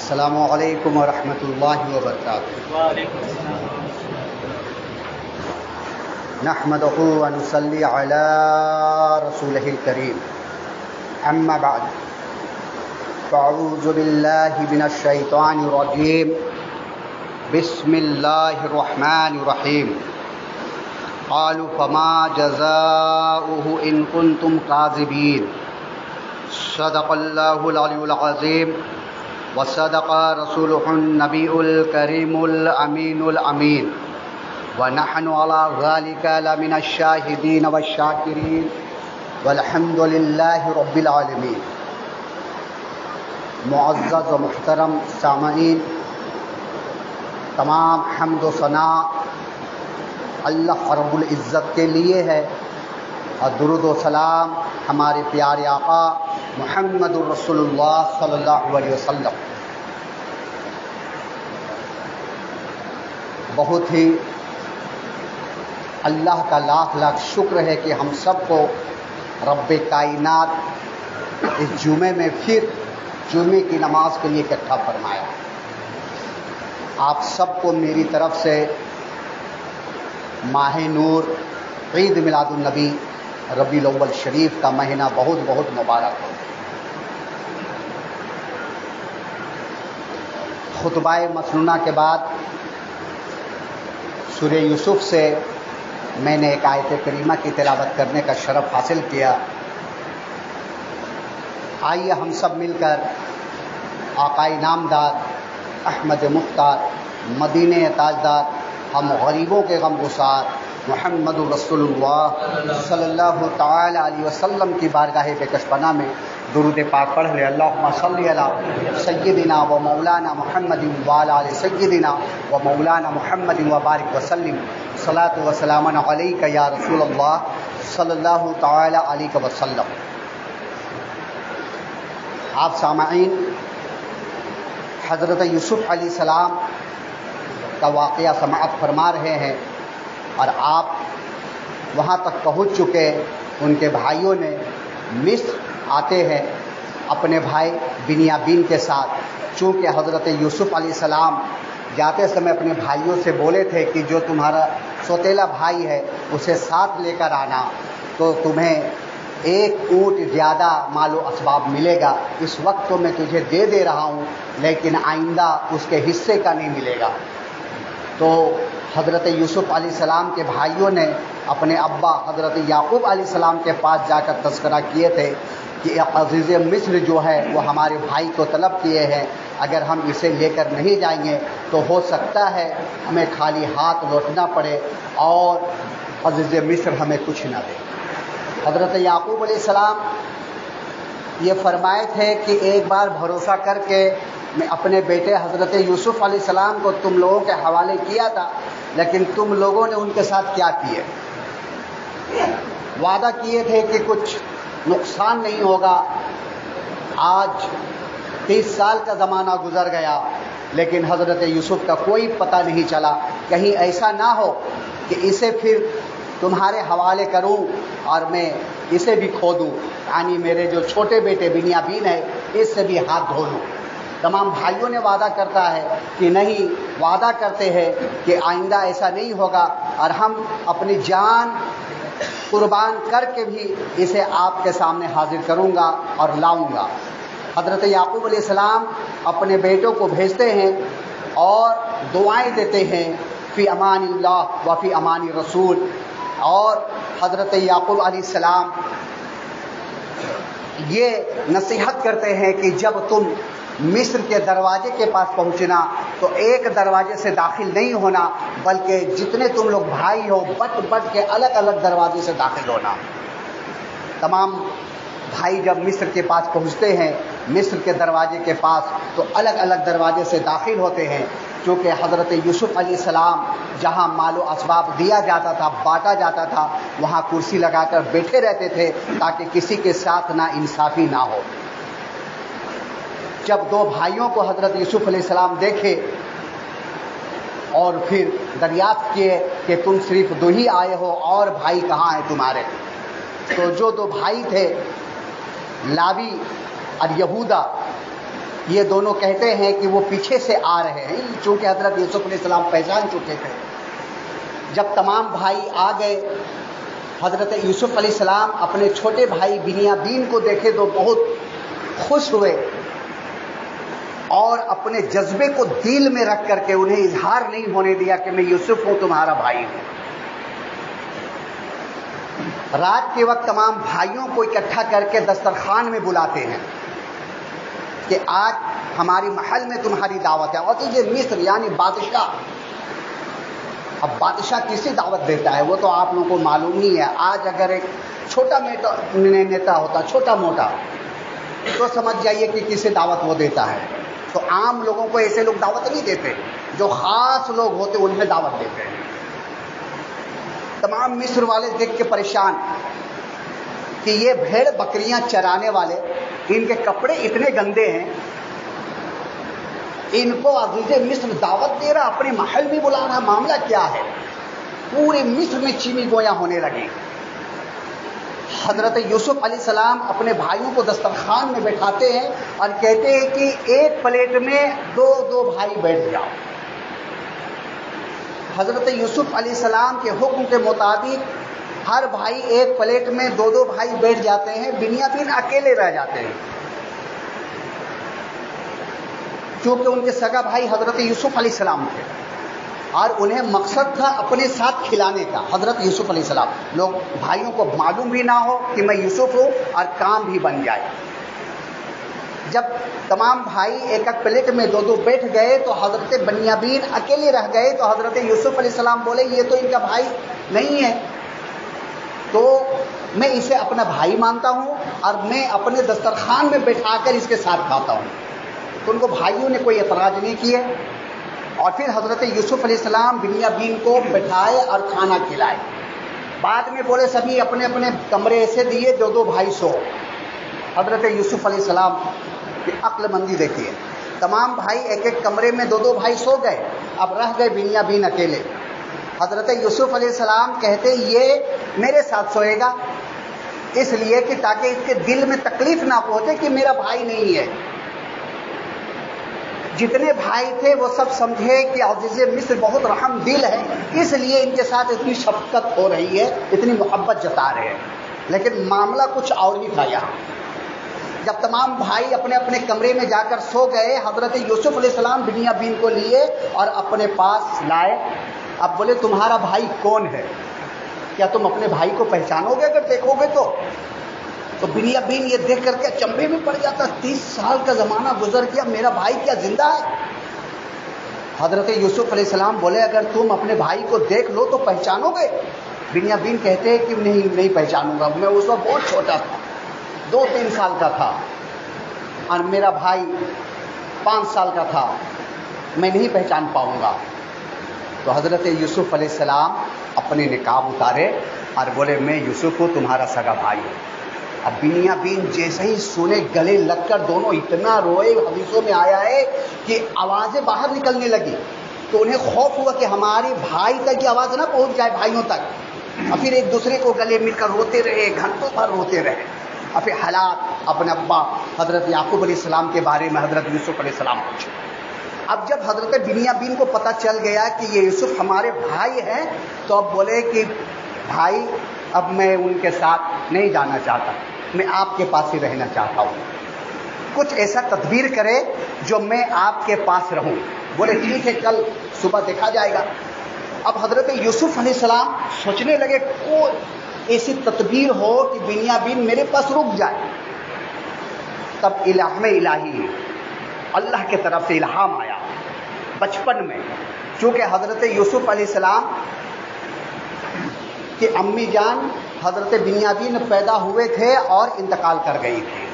السلام علیکم ورحمۃ اللہ وبرکاتہ. وعلیکم السلام. نحمده ونصلي على رسوله الكريم. اما بعد فاعوذ بالله من الشیطان الرجیم. بسم اللہ الرحمن الرحیم. قالوا فما جزاؤه ان كنتم كاذبین. صدق اللہ العلی العظیم وصدق رسوله النبی الکریم الامین الامین. ونحن على ذلك لمن الشاهدين والشاکرین والحمد للہ رب العالمین. معزز و محترم سامعین، تمام حمد و ثنا اللہ رب العزت کے لیے ہے، اور درود و سلام ہمارے پیارے آقا محمد الرسول اللہ صلی اللہ علیہ وسلم. بہت ہی اللہ کا لاکھ لاکھ شکر ہے کہ ہم سب کو رب کائنات اس جمعے میں پھر جمعے کی نماز کے لیے اکٹھا فرمایا. آپ سب کو میری طرف سے ماہ نور عید میلاد النبی ربیع الاول شریف کا مہینہ بہت بہت مبارک ہو. خطبہ مسنونہ کے بعد سورہ یوسف سے میں نے ایک آیت کریمہ کی تلاوت کرنے کا شرف حاصل کیا. آئیے ہم سب مل کر آقائے نامدار احمد مختار مدینہ تاجدار ہم غریبوں کے غم گسار محمد رسول اللہ صلی اللہ تعالی علیہ وسلم کی بارگاہ بکش پناہ میں درود پاک پڑھ لے. اللہم صلی علی سیدنا و مولانا محمد وعلی آل سیدنا و مولانا محمد وبارک وسلم. صلاۃ و سلام علیک یا رسول اللہ صلی اللہ تعالی علیہ وسلم. آپ سامعین، حضرت یوسف علیہ السلام کا واقعہ سماعت فرما رہے ہیں، اور آپ وہاں تک پہنچ چکے. ان کے بھائیوں نے مصر آتے ہیں اپنے بھائی بنیامین کے ساتھ. چونکہ حضرت یوسف علیہ السلام جاتے سمے اپنے بھائیوں سے بولے تھے کہ جو تمہارا سوتیلا بھائی ہے اسے ساتھ لے کر آنا، تو تمہیں ایک اونٹ زیادہ مال و اسباب ملے گا. اس وقت تو میں تجھے دے رہا ہوں، لیکن آئندہ اس کے حصے کا نہیں ملے گا. تو حضرت یوسف علیہ السلام کے بھائیوں نے اپنے ابا حضرت یعقوب علیہ السلام کے پاس جا کر تذکرہ کیے تھے کہ عزیز مصر جو ہے وہ ہمارے بھائی کو طلب کیے ہیں، اگر ہم اسے لے کر نہیں جائیں گے تو ہو سکتا ہے ہمیں خالی ہاتھ لوٹنا پڑے اور عزیز مصر ہمیں کچھ نہ دے. حضرت یعقوب علیہ السلام یہ فرمائے تھے کہ ایک بار بھروسہ کر کے میں اپنے بیٹے حضرت یوسف علیہ السلام کو تم لوگوں کے حوالے کیا تھا، لیکن تم لوگوں نے ان کے ساتھ کیا کیے؟ وعدہ کیے تھے کہ کچھ نقصان نہیں ہوگا. آج 30 سال کا زمانہ گزر گیا، لیکن حضرت یوسف کا کوئی پتہ نہیں چلا. کہیں ایسا نہ ہو کہ اسے پھر تمہارے حوالے کروں اور میں اسے بھی کھو دوں، یعنی میرے جو چھوٹے بیٹے بنیامین ہے اس سے بھی ہاتھ دھو لوں. تمام بھائیوں نے وعدہ کرتا ہے کہ نہیں، وعدہ کرتے ہیں کہ آئندہ ایسا نہیں ہوگا، اور ہم اپنی جان قربان کر کے بھی اسے آپ کے سامنے حاضر کروں گا اور لاؤں گا. حضرت یعقوب علیہ السلام اپنے بیٹوں کو بھیجتے ہیں اور دعائیں دیتے ہیں فی امان اللہ و فی امان رسول. اور حضرت یعقوب علیہ السلام یہ نصیحت کرتے ہیں کہ جب تم مصر کے دروازے کے پاس پہنچنا تو ایک دروازے سے داخل نہیں ہونا، بلکہ جتنے تم لوگ بھائی ہو بٹ بٹ کے الگ الگ دروازے سے داخل ہونا. تمام بھائی جب مصر کے پاس پہنچتے ہیں، مصر کے دروازے کے پاس، تو الگ الگ دروازے سے داخل ہوتے ہیں. کیونکہ حضرت یوسف علیہ السلام جہاں مال و اسباب دیا جاتا تھا، بانٹا جاتا تھا، وہاں کرسی لگا کر بیٹھے رہتے تھے تاکہ کسی کے ساتھ نا انصافی نہ ہو. جب دو بھائیوں کو حضرت یوسف علیہ السلام دیکھے اور پھر دریافت کیے کہ تم صرف دو ہی آئے ہو اور بھائی کہاں ہیں تمہارے، تو جو دو بھائی تھے لاوی اور یہودا، یہ دونوں کہتے ہیں کہ وہ پیچھے سے آ رہے ہیں، چونکہ حضرت یوسف علیہ السلام پہچان چکے تھے۔ جب تمام بھائی آ گئے، حضرت یوسف علیہ السلام اپنے چھوٹے بھائی بنیامین کو دیکھے تو بہت خوش ہوئے اور اپنے جذبے کو دل میں رکھ کر کے انہیں اظہار نہیں ہونے دیا کہ میں یوسف ہوں، تمہارا بھائی ہوں۔ رات کے وقت تمام بھائیوں کو اکٹھا کر کے دسترخوان میں بلاتے ہیں کہ آج ہماری محل میں تمہاری دعوت ہے۔ اور یہ مصر یعنی بادشاہ، اب بادشاہ کسی دعوت دیتا ہے وہ تو آپ لوگوں کو معلوم ہی ہے۔ آج اگر ایک چھوٹا نیتا ہوتا، چھوٹا موٹا، تو سمجھ جائیے کہ کسی دعوت وہ دیتا ہے۔ تو عام لوگوں کو ایسے لوگ دعوت نہیں دیتے، جو خاص لوگ ہوتے انہیں دعوت دیتے ہیں۔ تمام مصر والے دیکھ کے پریشان کہ یہ بھیڑ بکریاں چرانے والے، ان کے کپڑے اتنے گندے ہیں، ان کو عزیز مصر دعوت دے رہا، اپنے محل میں بلا رہا، معاملہ کیا ہے؟ پورے مصر میں چینی گویاں ہونے لگی۔ حضرت یوسف علیہ السلام اپنے بھائیوں کو دسترخوان میں بیٹھاتے ہیں اور کہتے ہیں کہ ایک پلیٹ میں دو دو بھائی بیٹھ جاؤ۔ حضرت یوسف علیہ السلام کے حکم کے مطابق ہر بھائی ایک پلیٹ میں دو دو بھائی بیٹھ جاتے ہیں، بنیامین اکیلے رہ جاتے ہیں، کیونکہ ان کے سگا بھائی حضرت یوسف علیہ السلام تھے اور انہیں مقصد تھا اپنے ساتھ کھلانے کا۔ حضرت یوسف علیہ السلام، لوگ بھائیوں کو معلوم بھی نہ ہو کہ میں یوسف ہوں اور کام بھی بن جائے۔ جب تمام بھائی ایک ایک پلیٹ میں دو دو بیٹھ گئے تو حضرت بنیامین اکیلے رہ گئے، تو حضرت یوسف علیہ السلام بولے یہ تو ان کا بھائی نہیں ہے، تو میں اسے اپنا بھائی مانتا ہوں اور میں اپنے دسترخوان میں بیٹھا کر اس کے ساتھ کھاتا ہوں۔ تو ان کو بھائیوں نے کوئی اعتراض نہیں کیے اور پھر حضرت یوسف علیہ السلام بنیامین کو بٹھائے اور کھانا کھلائے۔ بعد میں بولے سبھی اپنے اپنے کمرے ایسے دیے، دو دو بھائی سو۔ حضرت یوسف علیہ السلام کی عقل مندی دیکھیے، تمام بھائی ایک ایک کمرے میں دو دو بھائی سو گئے، اب رہ گئے بنیامین اکیلے۔ حضرت یوسف علیہ السلام کہتے یہ میرے ساتھ سوئے گا، اس لیے کہ تاکہ اس کے دل میں تکلیف نہ پہنچے کہ میرا بھائی نہیں ہے۔ جتنے بھائی تھے وہ سب سمجھے کہ عزیز مصر بہت رحم دل ہے، اس لیے ان کے ساتھ اتنی شفقت ہو رہی ہے، اتنی محبت جتا رہے ہیں۔ لیکن معاملہ کچھ اور ہی تھا یہاں۔ جب تمام بھائی اپنے اپنے کمرے میں جا کر سو گئے، حضرت یوسف علیہ السلام بنیامین کو لیے اور اپنے پاس لائے۔ اب بولے تمہارا بھائی کون ہے؟ کیا تم اپنے بھائی کو پہچانو گے اگر دیکھو گے تو بنیامین یہ دیکھ کر کے چمبے میں پڑ جاتا، 30 سال کا زمانہ گزر گیا، میرا بھائی کیا زندہ ہے؟ حضرت یوسف علیہ السلام بولے اگر تم اپنے بھائی کو دیکھ لو تو پہچانو گے؟ بنیامین کہتے ہیں کہ نہیں پہچانوں گا، میں اس وقت بہت چھوٹا تھا، 2-3 سال کا تھا اور میرا بھائی 5 سال کا تھا، میں نہیں پہچان پاؤں گا۔ تو حضرت یوسف علیہ السلام اپنے نقاب اتارے اور بولے میں یوسف ہوں، تمہارا سگا بھائی ہوں۔ اب بنیامین جیسے ہی سنے گلے لگ کر دونوں اتنا روئے، حدیثوں میں آیا ہے کہ آوازیں باہر نکلنے لگی، تو انہیں خوف ہوا کہ ہمارے بھائی تک کی آواز نہ پہنچ جائے بھائیوں تک، اور پھر ایک دوسرے کو گلے مل کر روتے رہے، گھنٹوں بھر روتے رہے۔ اور پھر حالات اپنے ابا حضرت یعقوب علیہ السلام کے بارے میں حضرت یوسف علیہ السلام پوچھے۔ اب جب حضرت بنیامین کو پتہ چل گیا کہ یہ یوسف ہمارے بھائی ہیں، تو اب بولے کہ بھائی اب میں ان کے ساتھ نہیں جانا چاہتا، میں آپ کے پاس ہی رہنا چاہتا ہوں، کچھ ایسا تدبیر کرے جو میں آپ کے پاس رہوں۔ بولے ٹھیک ہے، کل صبح دیکھا جائے گا۔ اب حضرت یوسف علیہ السلام سوچنے لگے کوئی ایسی تدبیر ہو کہ بنیامین میرے پاس رک جائے۔ تب الہام الہی، اللہ کی طرف سے الہام آیا بچپن میں، چونکہ حضرت یوسف علیہ السلام کی امی جان حضرت بنیامین پیدا ہوئے تھے اور انتقال کر گئی تھی،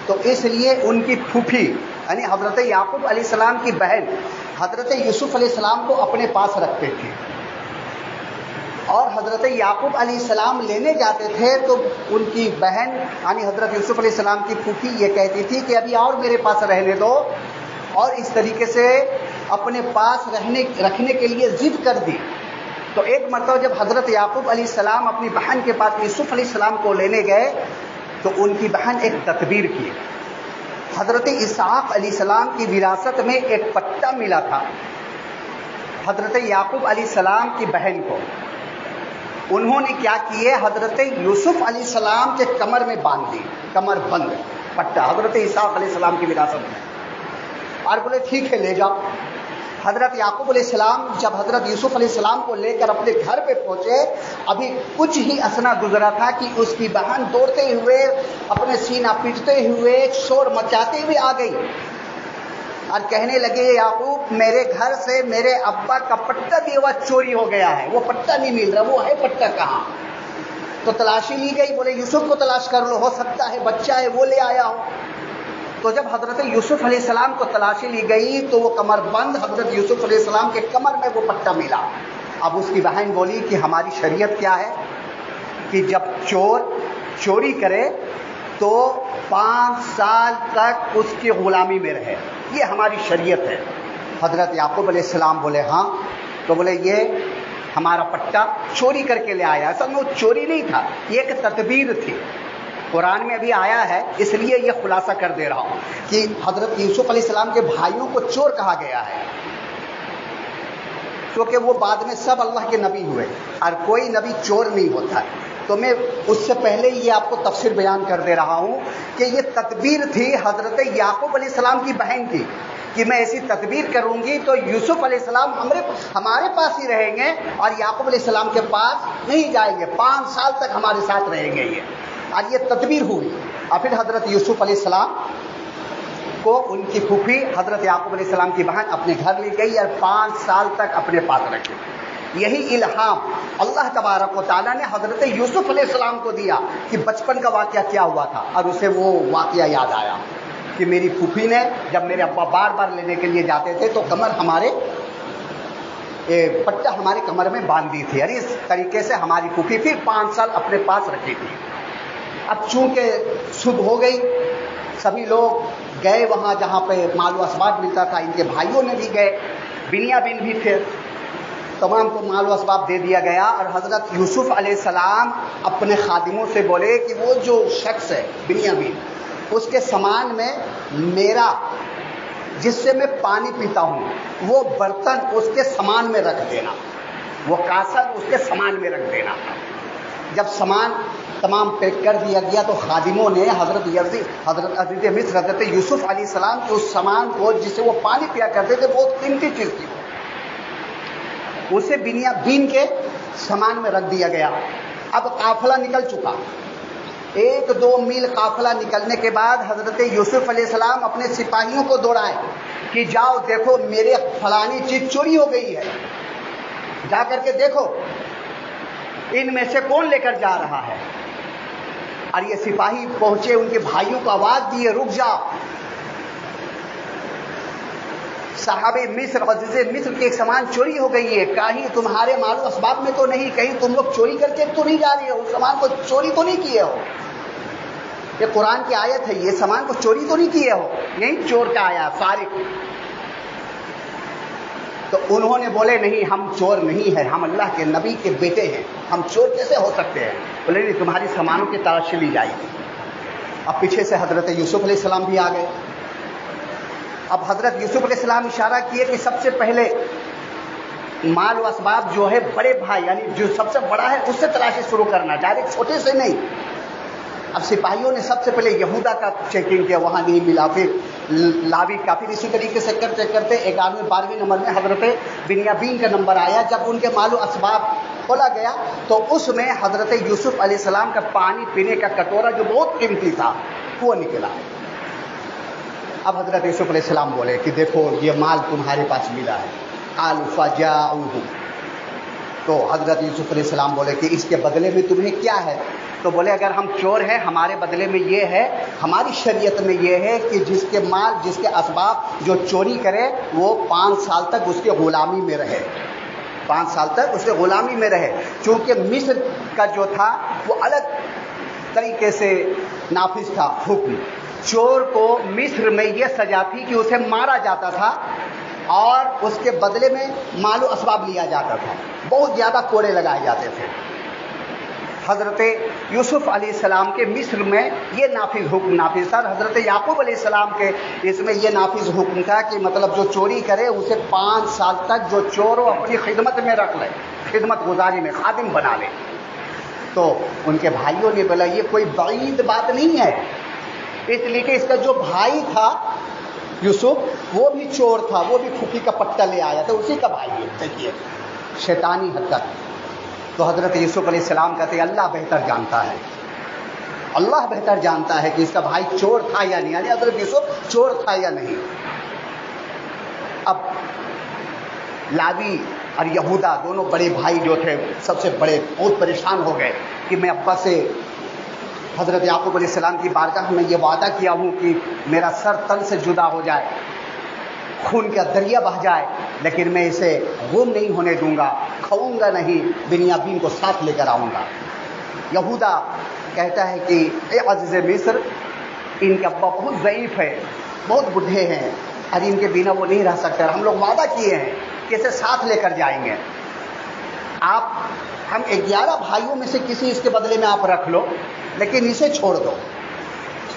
تو اس لیے ان کی پھوپھی یعنی حضرت یعقوب علیہ السلام کی بہن حضرت یوسف علیہ السلام کو اپنے پاس رکھتے تھے، اور حضرت یعقوب علیہ السلام لینے جاتے تھے تو ان کی بہن یعنی حضرت یوسف علیہ السلام کی پھوپھی یہ کہتی تھی کہ ابھی اور میرے پاس رہنے دو، اور اس طریقے سے اپنے پاس رکھنے کے لیے ضد کر دی۔ تو ایک مرتبہ جب حضرت یعقوب علیہ السلام اپنی بہن کے پاس یوسف علیہ السلام کو لینے گئے تو ان کی بہن ایک تدبیر کی، حضرت اسحاق علیہ السلام کی وراثت میں ایک پٹا ملا تھا حضرت یعقوب علیہ السلام کی بہن کو. انہوں نے کیا کیے, حضرت یوسف علیہ السلام کے کمر میں باندھ دی, کمر بند پٹا حضرت اسحاق علیہ السلام کی وراثت میں, اور بولے ٹھیک ہے لے جاؤ. حضرت یعقوب علیہ السلام جب حضرت یوسف علیہ السلام کو لے کر اپنے گھر پہ پہنچے, ابھی کچھ ہی اسنا گزرا تھا کہ اس کی بہن دوڑتے ہوئے, اپنے سینہ پیٹتے ہوئے, شور مچاتے ہوئے آ گئی اور کہنے لگے, یعقوب میرے گھر سے میرے ابا کا پٹا بھی ہوا چوری ہو گیا ہے, وہ پٹا نہیں مل رہا, وہ ہے پٹا کہاں؟ تو تلاشی لی گئی. بولے یوسف کو تلاش کر لو, ہو سکتا ہے بچہ ہے وہ لے آیا ہو. تو جب حضرت یوسف علیہ السلام کو تلاشی لی گئی تو وہ کمر بند حضرت یوسف علیہ السلام کے کمر میں وہ پٹا ملا. اب اس کی بہن بولی کہ ہماری شریعت کیا ہے کہ جب چور چوری کرے تو 5 سال تک اس کی غلامی میں رہے, یہ ہماری شریعت ہے. حضرت یعقوب علیہ السلام بولے ہاں. تو بولے یہ ہمارا پٹا چوری کر کے لے آیا. اصل میں وہ چوری نہیں تھا, یہ ایک تدبیر تھی. قرآن میں ابھی آیا ہے, اس لیے یہ خلاصہ کر دے رہا ہوں کہ حضرت یوسف علیہ السلام کے بھائیوں کو چور کہا گیا ہے کیونکہ وہ بعد میں سب اللہ کے نبی ہوئے اور کوئی نبی چور نہیں ہوتا ہے. تو میں اس سے پہلے یہ آپ کو تفسیر بیان کر دے رہا ہوں کہ یہ تدبیر تھی حضرت یعقوب علیہ السلام کی بہن کی کہ میں ایسی تدبیر کروں گی تو یوسف علیہ السلام ہمارے پاس ہی رہیں گے اور یعقوب علیہ السلام کے پاس نہیں جائیں گے, 5 سال تک ہمارے ساتھ رہیں گے یہ. اور یہ تدبیر ہوئی. اور پھر حضرت یوسف علیہ السلام کو ان کی پھوپھی حضرت یعقوب علیہ السلام کی بہن اپنے گھر لے گئی اور 5 سال تک اپنے پاس رکھی. یہی الہام اللہ تبارک و تعالیٰ نے حضرت یوسف علیہ السلام کو دیا کہ بچپن کا واقعہ کیا ہوا تھا, اور اسے وہ واقعہ یاد آیا کہ میری پھوپھی نے جب میرے ابا بار بار لینے کے لیے جاتے تھے تو پٹا ہمارے کمر میں باندھ دی تھی, اور اس طریقے سے ہماری پھوپھی پھر 5 سال اپنے پاس رکھی تھی. اب چونکہ صبح ہو گئی, سبھی لوگ گئے وہاں جہاں پہ مال و اسباب ملتا تھا. ان کے بھائیوں نے بھی گئے, بنیامین بھی تھے, تمام کو مال و اسباب دے دیا گیا. اور حضرت یوسف علیہ السلام اپنے خادموں سے بولے کہ وہ جو شخص ہے بنیامین, اس کے سامان میں میرا جس سے میں پانی پیتا ہوں وہ برتن اس کے سامان میں رکھ دینا, وہ کاسر اس کے سامان میں رکھ دینا. جب سامان تمام پیک کر دیا گیا تو خادموں نے حضرت عزیز مصر حضرت یوسف علیہ السلام کے اس سامان کو جس سے وہ پانی پیا کرتے تھے, بہت قیمتی چیز تھی, اسے بنیامین کے سامان میں رکھ دیا گیا. اب قافلہ نکل چکا, 1-2 میل قافلہ نکلنے کے بعد حضرت یوسف علیہ السلام اپنے سپاہیوں کو دوڑائے کہ جاؤ دیکھو میرے فلانی چیز چوری ہو گئی ہے, جا کر کے دیکھو ان میں سے کون لے کر جا رہا ہے. اور یہ سپاہی پہنچے, ان کے بھائیوں کو آواز دیے رک جاؤ, صاحب مصر عزیز مصر کی ایک سامان چوری ہو گئی ہے, کہیں تمہارے مال و اسباب میں تو نہیں, کہیں تم لوگ چوری کر کے تو نہیں جا رہے ہو, اس سامان کو چوری تو نہیں کیے ہو. یہ قرآن کی آیت ہے, یہ سامان کو چوری تو نہیں کیے ہو, یہی چور کا آیا سارق. تو انہوں نے بولے نہیں ہم چور نہیں ہیں, ہم اللہ کے نبی کے بیٹے ہیں, ہم چور کیسے ہو سکتے ہیں. بولے نہیں تمہاری سامانوں کی تلاشی لی جائے گی. اب پیچھے سے حضرت یوسف علیہ السلام بھی آ گئے. اب حضرت یوسف علیہ السلام اشارہ کیے کہ سب سے پہلے مال و اسباب جو ہے بڑے بھائی یعنی جو سب سے بڑا ہے اس سے تلاشی شروع کرنا, ڈائریکٹ چھوٹے سے نہیں. اب سپاہیوں نے سب سے پہلے یہودا کا چیکنگ کیا, وہاں نہیں ملا, پھر لاوی کا, پھر اسی طریقے سے کرتے کرتے 11ویں 12ویں نمبر میں حضرت بنیامین کا نمبر آیا. جب ان کے مال و اسباب کھولا گیا تو اس میں حضرت یوسف علیہ السلام کا پانی پینے کا کٹورا جو بہت قیمتی تھا وہ نکلا. اب حضرت یوسف علیہ السلام بولے کہ دیکھو یہ مال تمہارے پاس ملا ہے. قالوا فجاؤہ, تو حضرت یوسف علیہ السلام بولے کہ اس کے بدلے میں تمہیں کیا ہے. تو بولے اگر ہم چور ہیں ہمارے بدلے میں یہ ہے, ہماری شریعت میں یہ ہے کہ جس کے مال جس کے اسباب جو چوری کرے وہ 5 سال تک اس کے غلامی میں رہے, 5 سال تک اس کے غلامی میں رہے. چونکہ مصر کا جو تھا وہ الگ طریقے سے نافذ تھا حکم. چور کو مصر میں یہ سزا تھی کہ اسے مارا جاتا تھا اور اس کے بدلے میں مال و اسباب لیا جاتا تھا, بہت زیادہ کوڑے لگائے جاتے تھے. حضرت یوسف علیہ السلام کے مصر میں یہ حکم نافذ تھا. حضرت یعقوب علیہ السلام کے اس میں یہ نافذ حکم تھا کہ مطلب جو چوری کرے اسے 5 سال تک جو چور ہو اپنی خدمت میں رکھ لے، خدمت گزاری میں خادم بنا لے. تو ان کے بھائیوں نے بولا یہ کوئی بعید بات نہیں ہے، اس لیے کہ اس کا جو بھائی تھا یوسف وہ بھی چور تھا، وہ بھی پھوکی کا پٹا لے آیا تھا، اسی کا بھائی ہے. دیکھیے شیطانی حرکت. تو حضرت یوسف علیہ السلام کہتے ہیں اللہ بہتر جانتا ہے، اللہ بہتر جانتا ہے کہ اس کا بھائی چور تھا یا نہیں، یعنی حضرت یوسف چور تھا یا نہیں. اب لاوی اور یہودا دونوں بڑے بھائی جو تھے سب سے بڑے بہت پریشان ہو گئے کہ میں ابا سے حضرت یعقوب علیہ السلام کی بارگاہ میں یہ وعدہ کیا ہوں کہ میرا سر تن سے جدا ہو جائے، خون کا دریا بہہ جائے، لیکن میں اسے گم نہیں ہونے دوں گا، کھاؤں گا نہیں، بنیامین کو ساتھ لے کر آؤں گا. یہودا کہتا ہے کہ اے عزیز مصر، ان کے ابا بہت ضعیف ہے، بہت بڈھے ہیں اور ان کے بنا وہ نہیں رہ سکتے، ہم لوگ وعدہ کیے ہیں کہ اسے ساتھ لے کر جائیں گے. ہم 11 بھائیوں میں سے کسی اس کے بدلے میں آپ رکھ لو، لیکن اسے چھوڑ دو.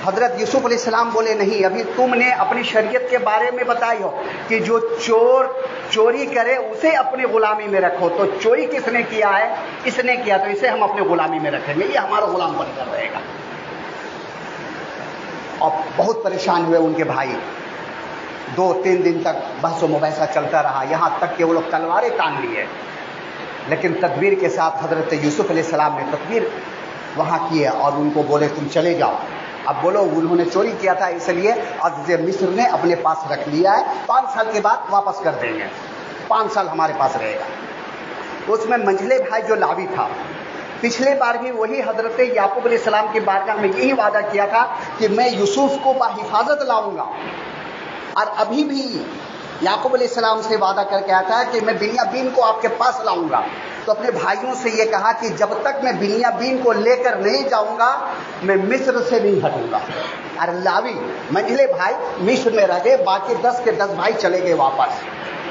حضرت یوسف علیہ السلام بولے نہیں، ابھی تم نے اپنی شریعت کے بارے میں بتائی ہو کہ جو چوری کرے اسے اپنی غلامی میں رکھو. تو چوری کس نے کیا ہے؟ اس نے کیا، تو اسے ہم اپنی غلامی میں رکھیں گے، یہ ہمارا غلام بن کر رہے گا. اور بہت پریشان ہوئے ان کے بھائی. 2-3 دن تک بحث و مباحثہ چلتا رہا، یہاں تک کہ وہ لوگ تلواریں تان لیے. لیکن تدبیر کے ساتھ حضرت یوسف علیہ السلام نے تدبیر وہاں کیے اور ان کو بولے تم چلے جاؤ. اب بولو انہوں نے چوری کیا تھا اس لیے عزیز مصر نے اپنے پاس رکھ لیا ہے، 5 سال کے بعد واپس کر دیں گے، 5 سال ہمارے پاس رہے گا. اس میں منجلے بھائی جو لاوی تھا، پچھلے بار بھی وہی حضرت یعقوب علیہ السلام کی بارگاہ میں یہی وعدہ کیا تھا کہ میں یوسف کو بحفاظت لاؤں گا، اور ابھی بھی یعقوب علیہ السلام سے وعدہ کر کے آیا تھا کہ میں بنیامین کو آپ کے پاس لاؤں گا. تو اپنے بھائیوں سے یہ کہا کہ جب تک میں بنیامین کو لے کر نہیں جاؤں گا میں مصر سے نہیں ہٹوں گا. اور لاوی منجلے بھائی مصر میں رہ گئے، باقی 10 کے 10 بھائی چلے گئے واپس،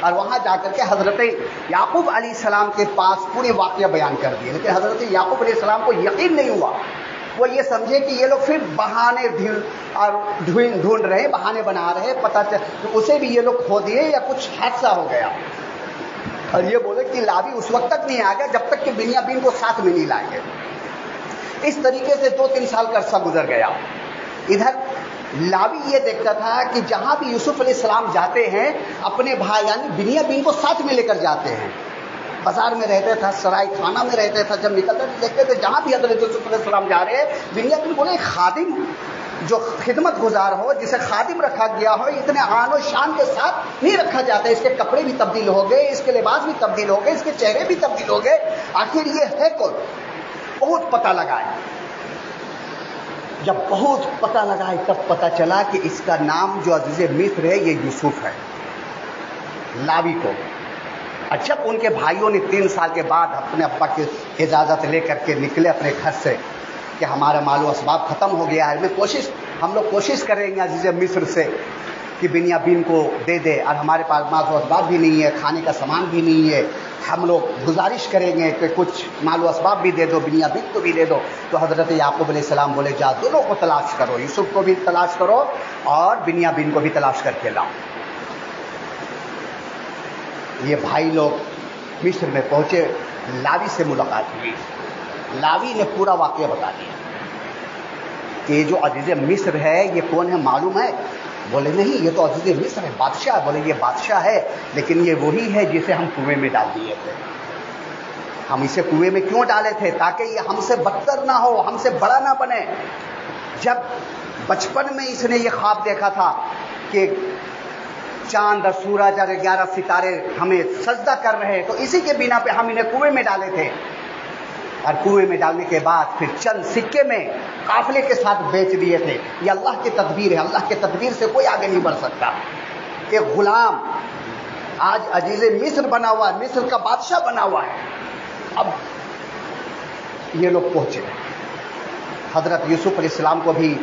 اور وہاں جا کر کے حضرت یعقوب علیہ السلام کے پاس پورے واقعہ بیان کر دیے. لیکن حضرت یعقوب علیہ السلام کو یقین نہیں ہوا، وہ یہ سمجھے کہ یہ لوگ پھر بہانے ڈھونڈ رہے، بہانے بنا رہے، پتہ اسے بھی یہ لوگ کھو دیے یا کچھ حادثہ ہو گیا. اور یہ بولے کہ لاوی اس وقت تک نہیں آ گیا جب تک کہ بنیامین کو ساتھ میں نہیں لائیں گے. اس طریقے سے 2-3 سال کا عرصہ گزر گیا. ادھر لاوی یہ دیکھتا تھا کہ جہاں بھی یوسف علیہ السلام جاتے ہیں اپنے بھائی یعنی بنیامین کو ساتھ میں لے کر جاتے ہیں. بازار میں رہتے تھا، سرائے خانہ میں رہتے تھا، جب نکلتے دیکھتے تھے جہاں بھی حضرت یوسف علیہ السلام جا رہے ہیں بنیامین بولے خادم جو خدمت گزار ہو، جسے خادم رکھا گیا ہو، اتنے آن و شان کے ساتھ نہیں رکھا جاتا. اس کے کپڑے بھی تبدیل ہو گئے، اس کے لباس بھی تبدیل ہو گئے، اس کے چہرے بھی تبدیل ہو گئے. آخر یہ ہے کون؟ بہت پتہ لگائے. جب بہت پتہ لگائے تب پتہ چلا کہ اس کا نام جو عزیز مصر ہے یہ یوسف ہے، لاوی کو. اور جب ان کے بھائیوں نے 3 سال کے بعد اپنے ابا کی اجازت لے کر کے نکلے اپنے گھر سے کہ ہمارا مال و اسباب ختم ہو گیا ہے، ہم لوگ کوشش کریں گے عزیز مصر سے کہ بنیامین کو دے دے، اور ہمارے پاس مال و اسباب بھی نہیں ہے، کھانے کا سامان بھی نہیں ہے، ہم لوگ گزارش کریں گے کہ کچھ مال و اسباب بھی دے دو، بنیامین کو بھی دے دو. تو حضرت یعقوب علیہ السلام بولے جا دونوں کو تلاش کرو، یوسف کو بھی تلاش کرو اور بنیامین کو بھی تلاش کر کے لاؤ. یہ بھائی لوگ مصر میں پہنچے، لاوی سے ملاقات ہوئی. لاوی نے پورا واقعہ بتا دیا کہ یہ جو عزیز مصر ہے یہ کون ہے معلوم ہے؟ بولے نہیں یہ تو عزیز مصر ہے، بادشاہ. بولے یہ بادشاہ ہے لیکن یہ وہی ہے جسے ہم کنویں میں ڈال دیے تھے. ہم اسے کنویں میں کیوں ڈالے تھے؟ تاکہ یہ ہم سے بدتر نہ ہو، ہم سے بڑا نہ بنے. جب بچپن میں اس نے یہ خواب دیکھا تھا کہ چاند اور سورج اور 11 ستارے ہمیں سجدہ کر رہے ہیں، تو اسی کے بنا پہ ہم انہیں کنویں میں ڈالے تھے. اور کنویں میں ڈالنے کے بعد پھر چند سکے میں قافلے کے ساتھ بیچ دیے تھے. یہ اللہ کی تدبیر ہے، اللہ کی تدبیر سے کوئی آگے نہیں بڑھ سکتا. ایک غلام آج عزیز مصر بنا ہوا ہے، مصر کا بادشاہ بنا ہوا ہے. اب یہ لوگ پہنچے، حضرت یوسف علیہ السلام کو بھی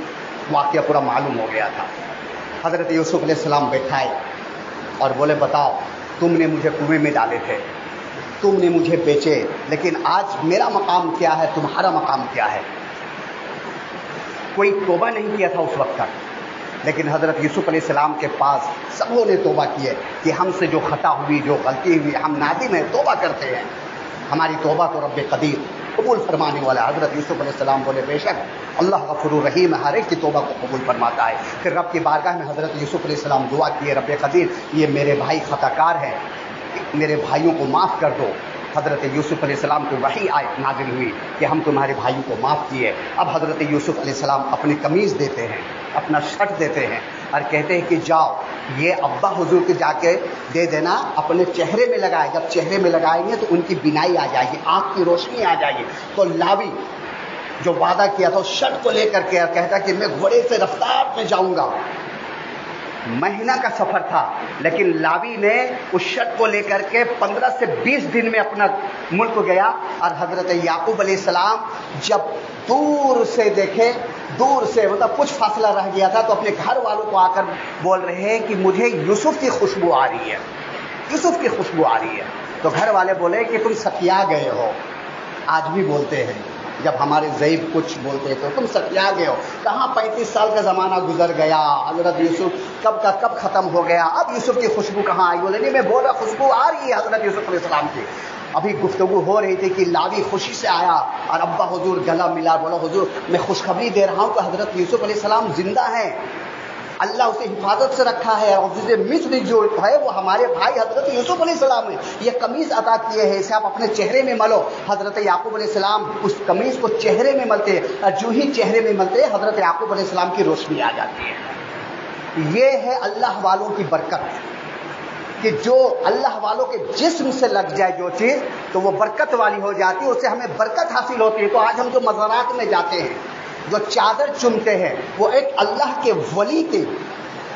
واقعہ پورا معلوم ہو گیا تھا. حضرت یوسف علیہ السلام بیٹھائے اور بولے بتاؤ تم نے مجھے کنویں میں ڈالے تھے، تم نے مجھے بیچے، لیکن آج میرا مقام کیا ہے، تمہارا مقام کیا ہے؟ کوئی توبہ نہیں کیا تھا اس وقت تک، لیکن حضرت یوسف علیہ السلام کے پاس سبوں نے توبہ کی ہے کہ ہم سے جو خطا ہوئی، جو غلطی ہوئی، ہم نادم ہیں، توبہ کرتے ہیں، ہماری توبہ تو رب قدیر قبول فرمانے والا۔ حضرت یوسف علیہ السلام بولے بے شک اللہ غفور الرحیم ہر ایک کی توبہ کو قبول فرماتا ہے۔ پھر رب کی بارگاہ میں حضرت یوسف علیہ السلام دعا کیے، رب قدیر یہ میرے بھائی خطا کار ہیں، میرے بھائیوں کو معاف کر دو۔ حضرت یوسف علیہ السلام کو وحی آیت نازل ہوئی کہ ہم تمہارے بھائیوں کو معاف کیے۔ اب حضرت یوسف علیہ السلام اپنی قمیض دیتے ہیں، اپنا شرٹ دیتے ہیں اور کہتے ہیں کہ جاؤ یہ ابا حضور کے جا کے دے دینا، اپنے چہرے میں لگائے، جب چہرے میں لگائیں گے تو ان کی بینائی آ جائے گی، آنکھ کی روشنی آ جائے گی۔ تو لاوی جو وعدہ کیا تھا اس شرٹ کو لے کر کے کہتا کہ میں گھوڑے سے رفتار میں جاؤں گا، مہینہ کا سفر تھا، لیکن لاوی نے اس شرط کو لے کر کے 15 سے 20 دن میں اپنا ملک گیا۔ اور حضرت یعقوب علیہ السلام جب دور سے دیکھے، دور سے مطلب کچھ فاصلہ رہ گیا تھا، تو اپنے گھر والوں کو آ کر بول رہے ہیں کہ مجھے یوسف کی خوشبو آ رہی ہے، یوسف کی خوشبو آ رہی ہے۔ تو گھر والے بولے کہ تم ستیا گئے ہو، آج بھی بولتے ہیں جب ہمارے ضعیف کچھ بولتے تو تم ستیا گئے ہو، کہاں 35 سال کا زمانہ گزر گیا، حضرت یوسف کب کا کب ختم ہو گیا، اب یوسف کی خوشبو کہاں آئی؟ بولے نہیں میں بول رہا خوشبو آ رہی ہے حضرت یوسف علیہ السلام کی۔ ابھی گفتگو ہو رہی تھی کہ لاوی خوشی سے آیا اور ابا حضور گلا ملا، بولا حضور میں خوشخبری دے رہا ہوں کہ حضرت یوسف علیہ السلام زندہ ہیں، اللہ اسے حفاظت سے رکھا ہے، اور مصر جو ہے وہ ہمارے بھائی حضرت یوسف علیہ السلام نے یہ قمیض عطا کیے ہیں، اسے آپ اپنے چہرے میں ملو۔ حضرت یعقوب علیہ السلام اس قمیض کو چہرے میں ملتے، اور جو ہی چہرے میں ملتے حضرت یعقوب علیہ السلام کی روشنی آ جاتی ہے۔ یہ ہے اللہ والوں کی برکت کہ جو اللہ والوں کے جسم سے لگ جائے جو چیز تو وہ برکت والی ہو جاتی ہے، اس سے ہمیں برکت حاصل ہوتی ہے۔ تو آج ہم جو مزارات میں جاتے ہیں، جو چادر چنتے ہیں، وہ ایک اللہ کے ولی کے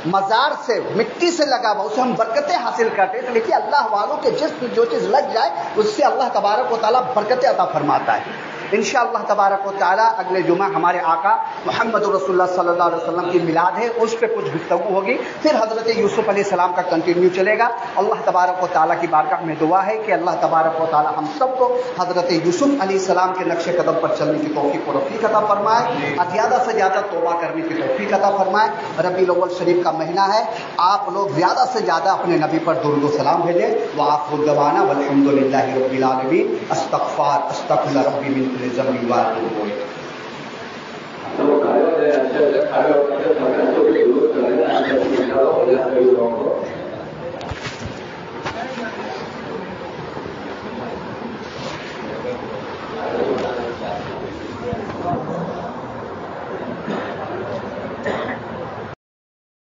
مزار سے مٹی سے لگا ہوا، اسے ہم برکتیں حاصل کرتے ہیں۔ تو دیکھیے اللہ والوں کے جسم جو چیز لگ جائے اس سے اللہ تبارک و تعالیٰ برکتیں عطا فرماتا ہے۔ انشاءاللہ تبارک و تعالیٰ اگلے جمعہ ہمارے آقا محمد رسول اللہ صلی اللہ علیہ وسلم کی میلاد ہے، اس پہ کچھ گفتگو ہوگی، پھر حضرت یوسف علیہ السلام کا کنٹینیو چلے گا۔ اللہ تبارک و تعالیٰ کی بارگاہ میں دعا ہے کہ اللہ تبارک و تعالیٰ ہم سب کو حضرت یوسف علیہ السلام کے نقش قدم پر چلنے کی توفیق و رفیق عطا فرمائے، اور زیادہ سے زیادہ توبہ کرنے کی توفیق عطا فرمائے۔ ربیع الاول شریف کا مہینہ ہے، آپ لوگ زیادہ سے زیادہ اپنے نبی پر درود و سلام بھیجیں۔ وآخر دعوانا والحمد للہ رب العالمین، استغفر ربی من کل ذنب واتوب الیہ۔